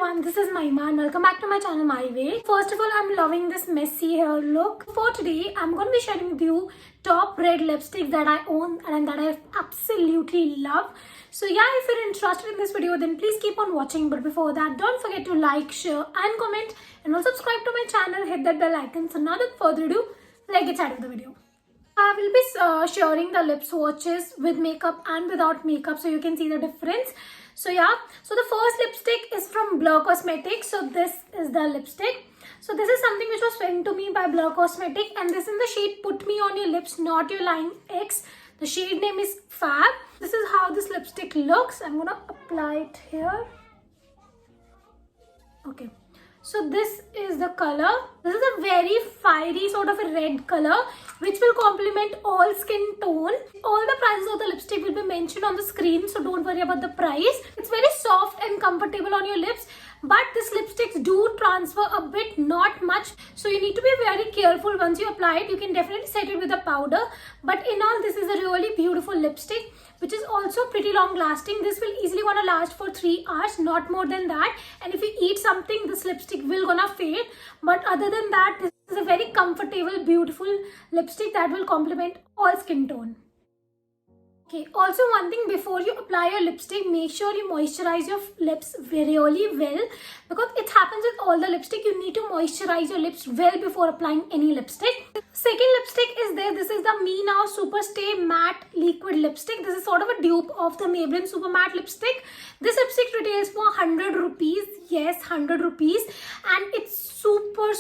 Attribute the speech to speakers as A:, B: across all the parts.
A: everyone, this is Mahima and welcome back to my channel My Way. First of all, I'm loving this messy hair look. For today, I'm going to be sharing with you top red lipsticks that I own and that I absolutely love. So yeah, if you're interested in this video, then please keep on watching. But before that, don't forget to like, share and comment and also subscribe to my channel. Hit that bell icon. So now without further ado, let's get started with the video. I will be sharing the lip swatches with makeup and without makeup so you can see the difference. So yeah, so the first lipstick is from Blur Cosmetics. So this is the lipstick. So this is something which was sent to me by Blur Cosmetics and this is in the shade Put Me On Your Lips, Not Your Line X. The shade name is Fab. This is how this lipstick looks. I'm gonna apply it here. Okay. So this is the color. This is a very fiery sort of a red color which will complement all skin tone. All the prices of the lipstick will be mentioned on the screen, so don't worry about the price. It's very soft and comfortable on your lips, but these lipsticks do transfer a bit, not much. So you need to be very careful once you apply it. You can definitely set it with a powder, but in all, this is a really beautiful lipstick which is also pretty long lasting. This will easily gonna last for 3 hours, not more than that. And if you eat something, this lipstick will gonna fade. But other than that, this is a very comfortable, beautiful lipstick that will complement all skin tone. Okay, also one thing, before you apply your lipstick, make sure you moisturize your lips really well, because it happens with all the lipstick. You need to moisturize your lips well before applying any lipstick. Second lipstick is there. This is the Me Now Super Stay Matte Liquid Lipstick. This is sort of a dupe of the Maybelline Super Matte Lipstick. This lipstick retails for 100 rupees. Yes, 100 rupees. And it's super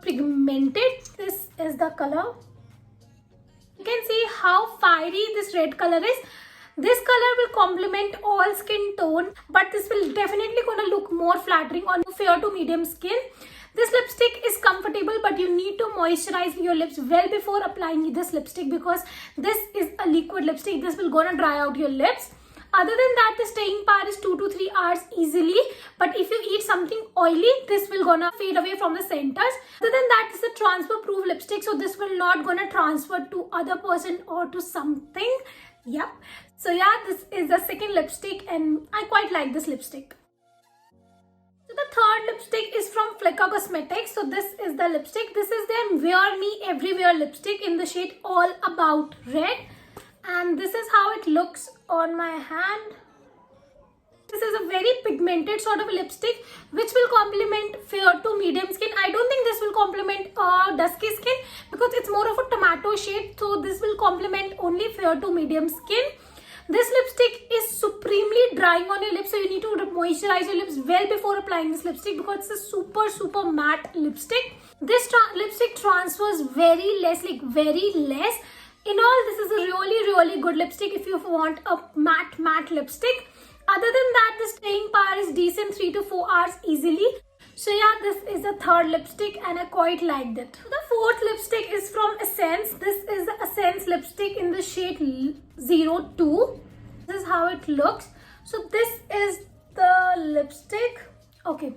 A: pigmented. This is the color. You can see how fiery this red color is. This color will complement all skin tone, but this will definitely gonna look more flattering on fair to medium skin. This lipstick is comfortable, but you need to moisturize your lips well before applying this lipstick, because this is a liquid lipstick. This will gonna dry out your lips. Other than that, the staying power is 2 to 3 hours easily. But if you eat something oily, this will gonna fade away from the centers. Other than that, it's a transfer proof lipstick, so this will not gonna transfer to other person or to something. Yep. So yeah, this is the second lipstick and I quite like this lipstick. So the third lipstick is from Flicka Cosmetics. So this is the lipstick. This is their Wear Me Everywhere lipstick in the shade All About Red. And this is how it looks on my hand. This is a very pigmented sort of lipstick which will complement fair to medium skin. I don't think this will complement dusky skin because it's more of a tomato shade. So this will complement only fair to medium skin. This lipstick is supremely drying on your lips, so you need to moisturize your lips well before applying this lipstick because it's a super matte lipstick. This lipstick transfers very less. In all, this is a really good lipstick if you want a matte lipstick. Other than that, the staying power is decent, 3 to 4 hours easily. So yeah, this is the third lipstick and I quite liked it. The fourth lipstick is from Essence. This is the Essence lipstick in the shade 02. This is how it looks. So this is the lipstick. Okay.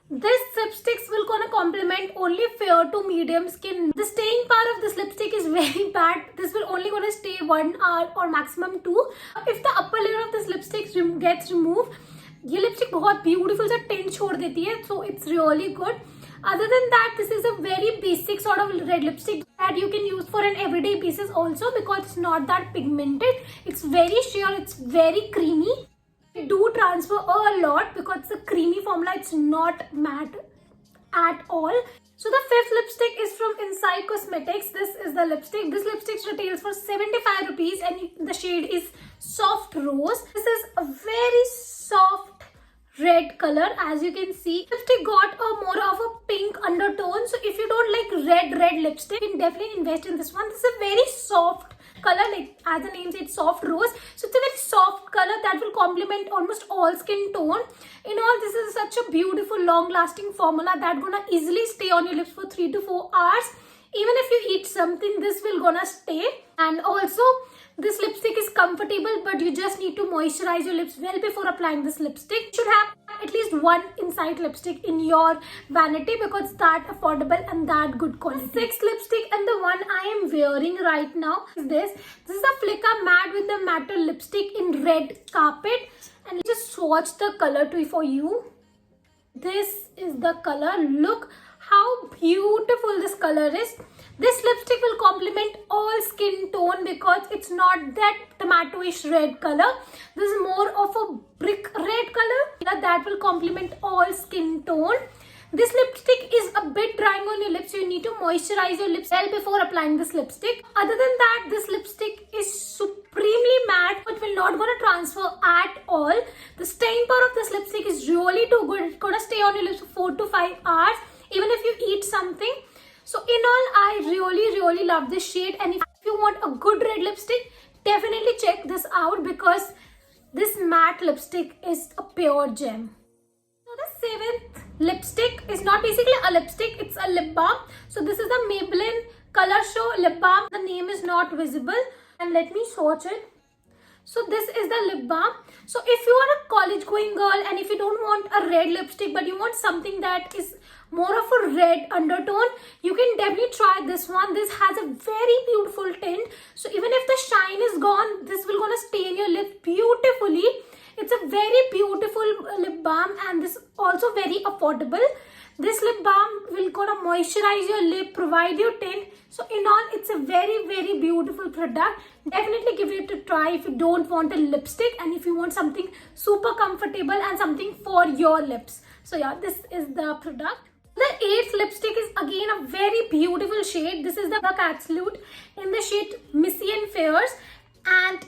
A: This lipsticks will gonna complement only fair to medium skin. The staying power of this lipstick is very bad. This will only gonna stay 1 hour or maximum 2. If the upper layer of this lipstick gets removed, ये lipstick बहुत beautiful सा tint छोड़ देती है, so it's really good. Other than that, this is a very basic sort of red lipstick that you can use for an everyday basis also, because it's not that pigmented. It's very sheer, it's very creamy. It do transfer a lot because it's a creamy formula. It's not matte at all. So the fifth lipstick is from Inside Cosmetics. This is the lipstick. This lipstick retails for 75 rupees and the shade is Soft Rose. This is a very soft red color, as you can see. Lipstick got a more of a pink undertone. So if you don't like red lipstick, you can definitely invest in this one. This is a very soft color, like as the name said, Soft Rose. So it's a very soft color that will complement almost all skin tone. In all, this is such a beautiful long lasting formula that gonna easily stay on your lips for 3 to 4 hours. Even if you eat something, this will gonna stay. And also, this lipstick is comfortable, but you just need to moisturize your lips well before applying this lipstick. You should have at least one Inside lipstick in your vanity because it's that affordable and that good quality. The sixth lipstick and the one I am wearing right now is this. This is the Flicka Matte with the Matte lipstick in Red Carpet. And just swatch the color for you. This is the color. Look how beautiful this color is. This lipstick will complement all skin tone because it's not that tomatoish red color. This is more of a brick red color that will complement all skin tone. This lipstick is a bit drying on your lips, so you need to moisturize your lips well before applying this lipstick. Other than that, this lipstick is supremely matte. It will not gonna transfer at all. The staying power of this lipstick is really too good. It's gonna stay on your lips for 4 to 5 hours, even if you eat something. So in all, I really love this shade, and if you want a good red lipstick, definitely check this out because this matte lipstick is a pure gem. So the 7th lipstick is not basically a lipstick, it's a lip balm. So this is the Maybelline Color Show lip balm. The name is not visible, and let me swatch it. So this is the lip balm. So if you are a college going girl and if you don't want a red lipstick but you want something that is more of a red undertone, you can definitely try this one. This has a very beautiful tint. So even if the shine is gone, this will gonna stay in your lip beautifully. It's a very beautiful lip balm, and this also very affordable. This lip balm will gonna moisturize your lip, provide you tint. So in all, it's a very beautiful product. Definitely give it a try if you don't want a lipstick and if you want something super comfortable and something for your lips. So yeah, this is the product. The 8th lipstick is again a very beautiful shade. This is the Absolute in the shade Missy and Fairs, and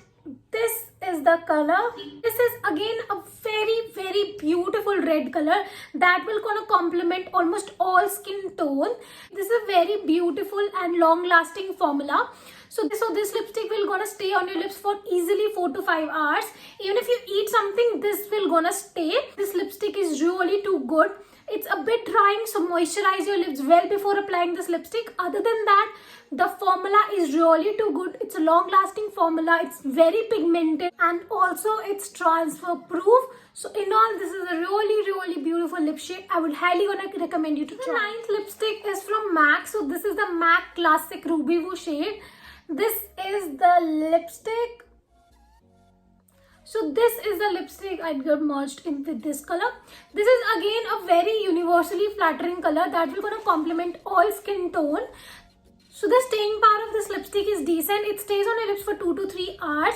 A: this is the color. This is again a very beautiful red color that will gonna complement almost all skin tone. This is a very beautiful and long lasting formula. So this lipstick will gonna stay on your lips for easily 4 to 5 hours. Even if you eat something, this will gonna stay. This lipstick is really too good. It's a bit drying, so moisturize your lips well before applying this lipstick. Other than that, the formula is really too good. It's a long lasting formula. It's very pigmented and also it's transfer proof. So in all, this is a really beautiful lip shade. I would highly gonna recommend you to try. The 9th lipstick is from MAC. So this is the MAC Classic Ruby Woo shade. This is the lipstick. So this is the lipstick I got merged in with this color. This is again a very universally flattering color that will gonna complement all skin tone. So the staying power of this lipstick is decent. It stays on your lips for 2 to 3 hours.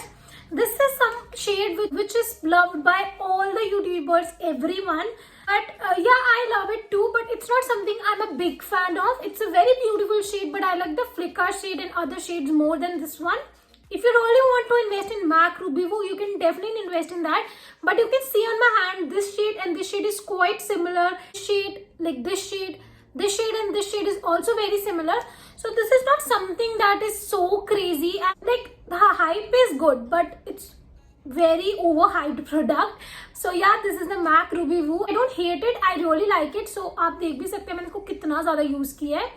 A: This is some shade which is loved by all the YouTubers, everyone. But yeah, I love it too, but it's not something I'm a big fan of. It's a very beautiful shade, but I like the flicker shade and other shades more than this one. If you really want to invest in MAC Ruby Woo, you can definitely invest in that. But you can see on my hand, this shade and this shade is quite similar. Shade, like this shade and this shade is also very similar. So this is not something that is so crazy. And like the hype is good, but it's very overhyped product. So yeah, this is the MAC Ruby Woo. I don't hate it. I really like it. So आप देख भी सकते हैं मैंने इसको कितना ज़्यादा use किया है.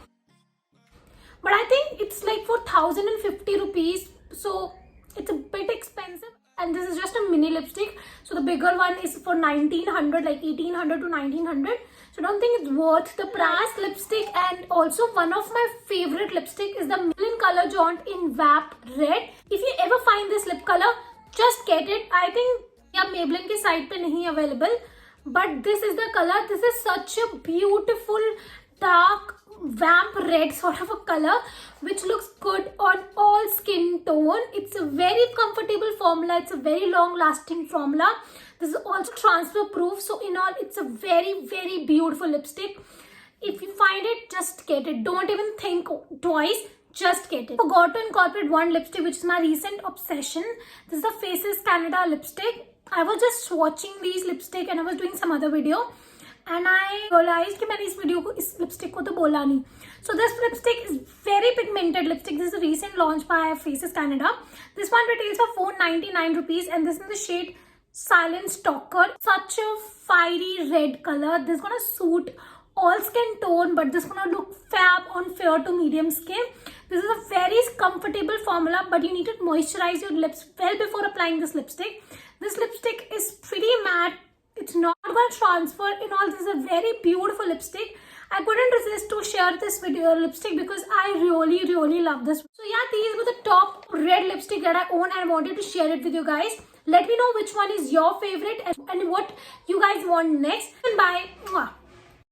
A: But I think it's like for 1050 rupees. So it's a bit expensive, and this is just a mini lipstick. So the bigger one is for 1900, like 1800 to 1900. So I don't think it's worth the price. Lipstick, and also one of my favorite lipstick is the Maybelline Color Jaunt in Vap Red. If you ever find this lip color, just get it. I think yeah, Maybelline के site पे नहीं available, but this is the color. This is such a beautiful dark vamp red sort of a color which looks good on all skin tone. It's a very comfortable formula. It's a very long lasting formula. This is also transfer proof. So in all, it's a very beautiful lipstick. If you find it, just get it. Don't even think twice. Just get it. I forgot to incorporate one lipstick which is my recent obsession. This is the Faces Canada lipstick. I was just swatching these lipstick and I was doing some other video. And I realized कि मैंने इस video को इस lipstick को तो बोला नहीं. So this lipstick is very pigmented lipstick. This is a recent launch by Faces Canada. This one retails for 499 rupees, and this is the shade Silent Stalker. Such a fiery red color. This is gonna suit all skin tone, but this is gonna look fab on fair to medium skin. This is a very comfortable formula, but you need to moisturize your lips well before applying this lipstick. This lipstick is pretty matte. It's not going to transfer. In all, this is a very beautiful lipstick. I couldn't resist to share this video lipstick because I really love this. So yeah, these were the top red lipstick that I own, and I wanted to share it with you guys. Let me know which one is your favorite and what you guys want next. And bye.